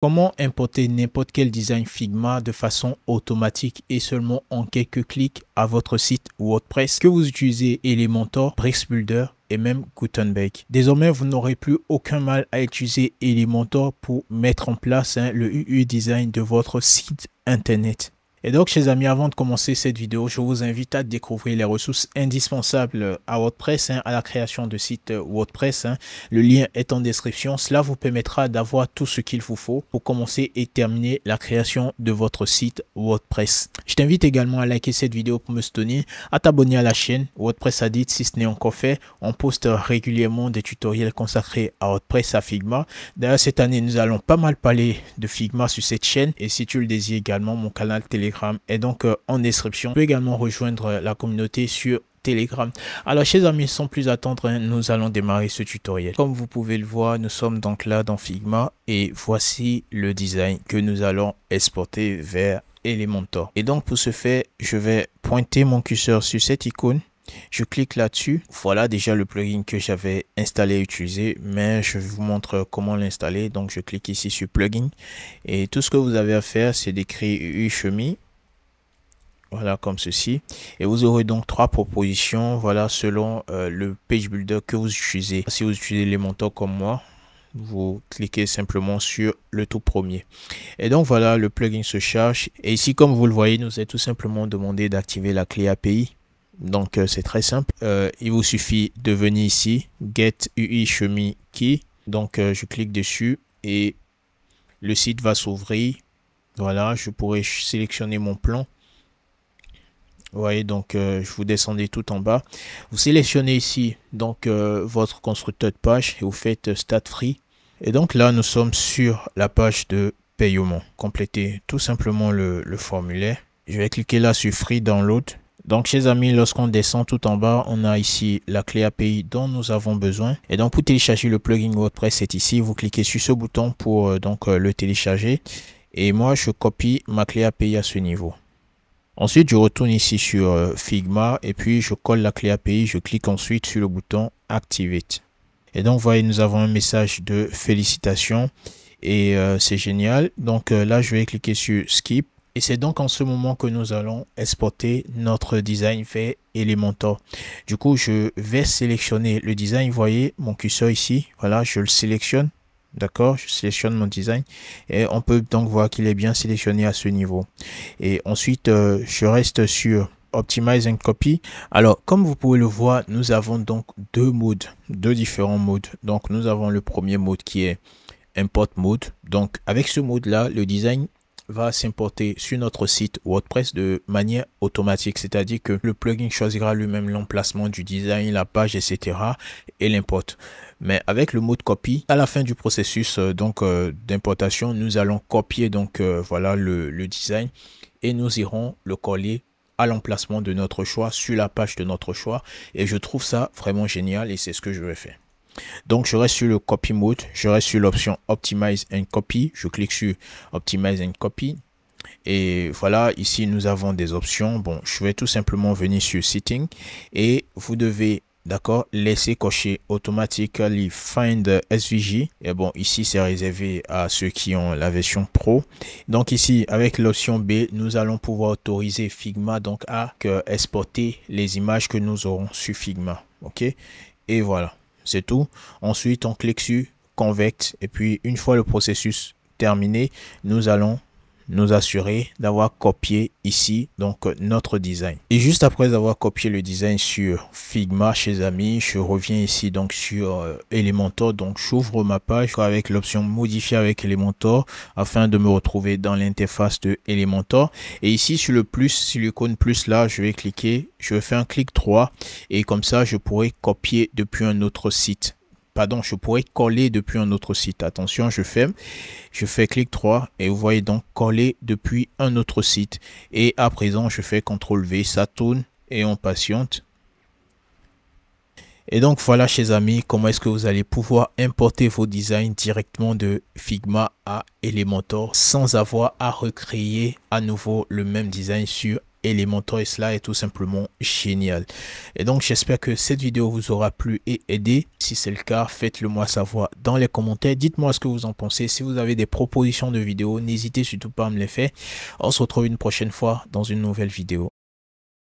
Comment importer n'importe quel design Figma de façon automatique et seulement en quelques clics à votre site WordPress, que vous utilisez Elementor, Bricks et même Gutenberg. Désormais, vous n'aurez plus aucun mal à utiliser Elementor pour mettre en place le UU design de votre site internet. Et donc, chers amis, avant de commencer cette vidéo, je vous invite à découvrir les ressources indispensables à WordPress, à la création de sites WordPress. Le lien est en description. Cela vous permettra d'avoir tout ce qu'il vous faut pour commencer et terminer la création de votre site WordPress. Je t'invite également à liker cette vidéo pour me soutenir, à t'abonner à la chaîne WordPress Addict si ce n'est encore fait. On poste régulièrement des tutoriels consacrés à WordPress, à Figma. D'ailleurs, cette année, nous allons pas mal parler de Figma sur cette chaîne. Et si tu le désires également, mon canal Telegram est donc en description. Tu peux également rejoindre la communauté sur Telegram. Alors, chers amis, sans plus attendre, nous allons démarrer ce tutoriel. Comme vous pouvez le voir, nous sommes donc là dans Figma et voici le design que nous allons exporter vers Elementor. Et donc, pour ce faire, je vais pointer mon curseur sur cette icône. Je clique là-dessus. Voilà déjà le plugin que j'avais installé et utilisé, mais je vous montre comment l'installer. Donc, je clique ici sur plugin et tout ce que vous avez à faire, c'est d'écrire UUChemie. Voilà, comme ceci. Et vous aurez donc trois propositions, voilà, selon le page builder que vous utilisez. Si vous utilisez Elementor comme moi, vous cliquez simplement sur le tout premier. Et donc, voilà, le plugin se charge. Et ici, comme vous le voyez, nous est tout simplement demandé d'activer la clé API. Donc, c'est très simple. Il vous suffit de venir ici, Get UUChemie Key. Donc, je clique dessus et le site va s'ouvrir. Voilà, je pourrais sélectionner mon plan. Vous voyez, donc vous descendez tout en bas. Vous sélectionnez ici donc votre constructeur de page et vous faites Start Free. Et donc là, nous sommes sur la page de paiement. Complétez tout simplement le formulaire. Je vais cliquer là sur Free Download. Donc, chers amis, lorsqu'on descend tout en bas, on a ici la clé API dont nous avons besoin. Et donc, pour télécharger le plugin WordPress, c'est ici. Vous cliquez sur ce bouton pour le télécharger. Et moi, je copie ma clé API à ce niveau. Ensuite, je retourne ici sur Figma et puis je colle la clé API. Je clique ensuite sur le bouton Activate. Et donc, vous voyez, nous avons un message de félicitations et c'est génial. Donc là, je vais cliquer sur Skip. Et c'est donc en ce moment que nous allons exporter notre design vers Elementor. Du coup, je vais sélectionner le design. Vous voyez mon curseur ici. Voilà, je le sélectionne. D'accord, je sélectionne mon design et on peut donc voir qu'il est bien sélectionné à ce niveau. Et ensuite, je reste sur Optimize and Copy. Alors, comme vous pouvez le voir, nous avons donc deux différents modes. Donc, nous avons le premier mode qui est Import Mode. Donc, avec ce mode-là, le design va s'importer sur notre site WordPress de manière automatique, c'est-à-dire que le plugin choisira lui-même l'emplacement du design, la page, etc. et l'importe. Mais avec le mode copy, à la fin du processus d'importation, nous allons copier voilà le design et nous irons le coller à l'emplacement de notre choix sur la page de notre choix. Et je trouve ça vraiment génial et c'est ce que je vais faire. Donc, je reste sur le Copy Mode. Je reste sur l'option Optimize and Copy. Je clique sur Optimize and Copy. Et voilà, ici, nous avons des options. Bon, je vais tout simplement venir sur Setting. Et vous devez, d'accord, laisser cocher Automatically Find SVG. Et bon, ici, c'est réservé à ceux qui ont la version Pro. Donc, ici, avec l'option B, nous allons pouvoir autoriser Figma donc à exporter les images que nous aurons sur Figma. OK? Et voilà. C'est tout. Ensuite, on clique sur Convert. Et puis, une fois le processus terminé, nous allons nous assurer d'avoir copié ici donc notre design. Et juste après avoir copié le design sur Figma, chers amis, je reviens ici donc sur Elementor. Donc, j'ouvre ma page avec l'option Modifier avec Elementor afin de me retrouver dans l'interface de Elementor. Et ici, sur le plus, sur l'icône plus là, je vais cliquer. Je vais faire un clic droit et comme ça, je pourrai copier depuis un autre site. Pardon, je pourrais coller depuis un autre site. Attention, je fais clic droit et vous voyez donc coller depuis un autre site. Et à présent, je fais CTRL V, ça tourne et on patiente. Et donc voilà, chers amis, comment est-ce que vous allez pouvoir importer vos designs directement de Figma à Elementor sans avoir à recréer à nouveau le même design sur Elementor et cela est tout simplement génial. Et donc j'espère que cette vidéo vous aura plu et aidé. Si c'est le cas, faites-le moi savoir dans les commentaires. Dites-moi ce que vous en pensez. Si vous avez des propositions de vidéos, n'hésitez surtout pas à me les faire. On se retrouve une prochaine fois dans une nouvelle vidéo.